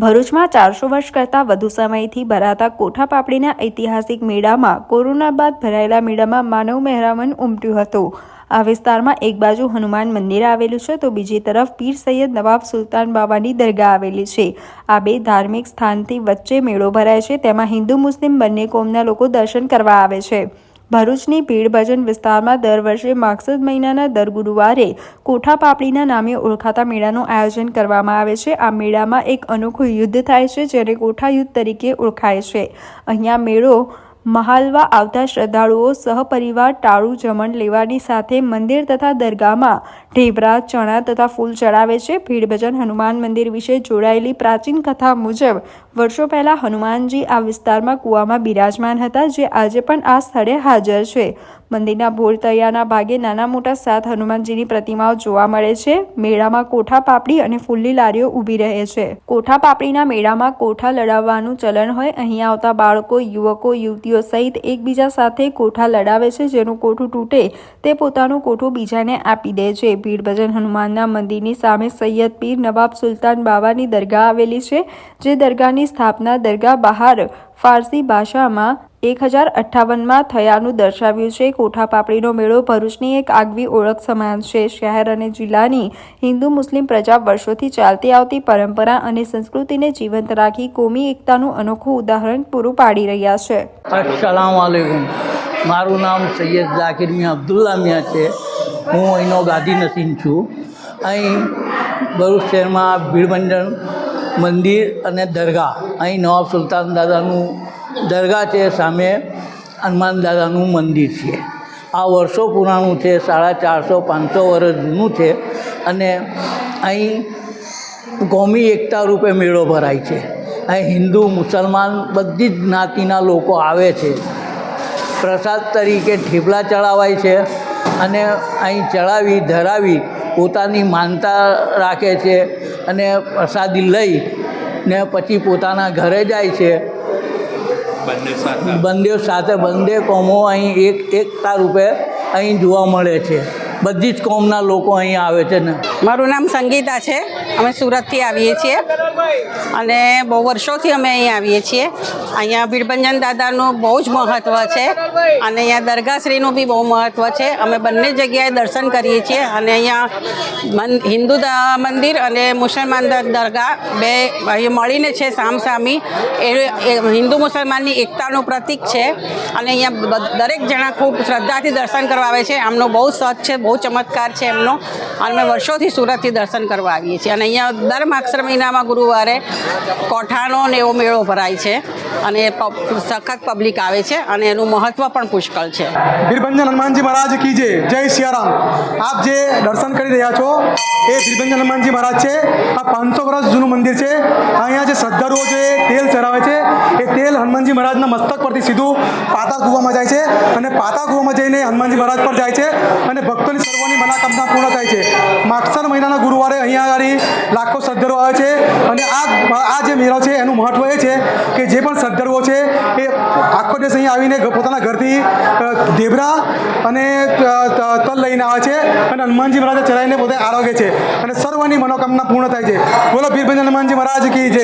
ભરૂચમાં 400 વર્ષ કરતાં વધુ સમયથી ભરાતા કોઠા પાપડીના ઐતિહાસિક મેળામાં કોરોના બાદ ભરાયેલા મેળામાં માનવ મહેરામણ ઉમટ્યું હતું। આ વિસ્તારમાં એક બાજુ હનુમાન મંદિર આવેલું છે તો બીજી તરફ પીર સૈયદ નવાબ સુલતાન બાવાની દરગાહ આવેલી છે। આ બે ધાર્મિક સ્થાનથી વચ્ચે મેળો ભરાય છે, તેમાં હિન્દુ મુસ્લિમ બંને કોમના લોકો દર્શન કરવા આવે છે। ભરૂચની ભીડ ભજન વિસ્તારમાં દર વર્ષે માગસદ મહિનાના દર ગુરુવારે કોઠા પાપડીના નામે ઓળખાતા મેળાનું આયોજન કરવામાં આવે છે। આ મેળામાં એક અનોખું યુદ્ધ થાય છે, જેને કોઠા યુદ્ધ તરીકે ઓળખાય છે। અહીંયા મેળો મહાલવા આવતા શ્રદ્ધાળુઓ સહપરિવાર ટાળું જમણ લેવાની સાથે મંદિર તથા દરગાહમાં ઢેબરા, ચણા તથા ફૂલ ચડાવે છે। ભીડ ભજન હનુમાન મંદિર વિશે જોડાયેલી પ્રાચીન કથા મુજબ વર્ષો પહેલા હનુમાનજી આ વિસ્તારમાં કૂવામાં બિરાજમાન હતા, જે આજે પણ આ સ્થળે હાજર છે। મંદિરના ભોર તળિયાના ભાગે નાના મોટા 7 હનુમાનજીની પ્રતિમાઓ જોવા મળે છે। મેળામાં કોઠા પાપડી અને ફૂલની લારીઓ ઊભી રહે છે। કોઠા પાપડીના મેળામાં કોઠા લડાવવાનું ચલણ હોય। અહીં આવતા બાળકો, યુવકો, યુવતીઓ સહિત એકબીજા સાથે કોઠા લડાવે છે। જેનું કોઠું તૂટે તે પોતાનું કોઠું બીજાને આપી દે છે। ભીડ ભજન હનુમાનના મંદિરની સામે સૈયદ પીર નવાબ સુલતાન બાવાની દરગાહ આવેલી છે, જે દરગાહની સ્થાપના દરગાહ બહાર ફારસી ભાષામાં 1058માં થયાનું દર્શાવ્યું છે। કોઠા પાપડીનો મેળો ભરૂચની એક આગવી ઓળખ સમાન છે। શહેર અને જિલ્લાની હિન્દુ મુસ્લિમ પ્રજા વર્ષોથી ચાલતી આવતી પરંપરા અને સંસ્કૃતિને જીવંત રાખી કોમી એકતાનું અનોખું ઉદાહરણ પૂરું પાડી રહ્યા છે। अस्सलाम वालेकुम। મારું નામ સૈયદ ઝાકિર મિયાં અબ્દુલ્લા મિયાં છે। હું અહીંનો ગાદી નસીન છું। અહીં ભરૂચ શહેરમાં ભીડભંજન મંદિર અને દરગાહ, અહીં નવાબ સુલતાન દાદાનું દરગાહ છે, સામે હનુમાન દાદાનું મંદિર છે। આ વર્ષો પુરાણું છે, 450-500 વર્ષ જૂનું છે અને અહીં કોમી એકતા રૂપે મેળો ભરાય છે। અહીં હિન્દુ, મુસલમાન બધી જ જ્ઞાતિના લોકો આવે છે। પ્રસાદ તરીકે ઠેપલા ચડાવાય છે અને અહીં ચડાવી ધરાવી પોતાની માનતા રાખે છે અને પ્રસાદી લઈને પછી પોતાના ઘરે જાય છે। બંને કોમો અહીં એકતા રૂપે અહીં જોવા મળે છે। બધી જ કોમના લોકો અહીં આવે છે ને। મારું નામ સંગીતા છે। અમે સુરતથી આવીએ છીએ અને બહુ વર્ષોથી અમે અહીં આવીએ છીએ। અહીંયા ભીડભંજન દાદાનું બહુ જ મહત્ત્વ છે અને અહીંયા દરગાહશ્રીનું બી બહુ મહત્ત્વ છે। અમે બંને જગ્યાએ દર્શન કરીએ છીએ અને અહીંયા હિન્દુ મંદિર અને મુસલમાન દરગાહ બે અહીં મળીને છે સામસામી। એ હિન્દુ મુસલમાનની એકતાનું પ્રતીક છે અને અહીંયા દરેક જણા ખૂબ શ્રદ્ધાથી દર્શન કરવા આવે છે। આમનો બહુ સત છે, બહુ ચમત્કાર છે એમનો અને અમે વર્ષોથી સુરતથી દર્શન કરવા આવીએ છીએ અને અહીંયા દર માગસર મહિનામાં ગુરુવારે કોઠાનો ને એવો મેળો ભરાય છે અને સખત પબ્લિક આવે છે અને એનું મહત્ત્વ પણ પુષ્કળ છે। ભીડભંજન હનુમાનજી મહારાજ કી જય સિયારામ। આપ જે દર્શન કરી રહ્યા છો એ ભીડભંજન હનુમાનજી મહારાજ છે। આ 500 વર્ષ જૂનું મંદિર છે। અહીંયા જે શ્રદ્ધાળુઓ છે તેલ ચડાવે છે, એ તેલ હનુમાનજી મહારાજના મસ્તક પરથી સીધું પાતા કૂવામાં જાય છે અને પાતા કૂવામાં જઈને હનુમાનજી મહારાજ પર જાય છે અને ભક્તોની સર્વની મનોકામના પૂર્ણ થાય છે। માગસર મહિનાના ગુરુવારે અહીંયા આગળ લાખો શ્રદ્ધાળુઓ આવે છે અને આ જે મેળો છે એનું મહત્ત્વ એ છે કે જે પણ શ્રદ્ધાળુઓ છે એ આખો દિવસ અહીંયા આવીને પોતાના ઘરથી ઢેબરા અને તલ લઈને આવે છે અને હનુમાનજી મહારાજે ચડાવીને પોતે આરોગે છે અને સર્વની મનોકામના પૂર્ણ થાય છે। બોલો ભીડભંજન હનુમાનજી મહારાજ કી જય।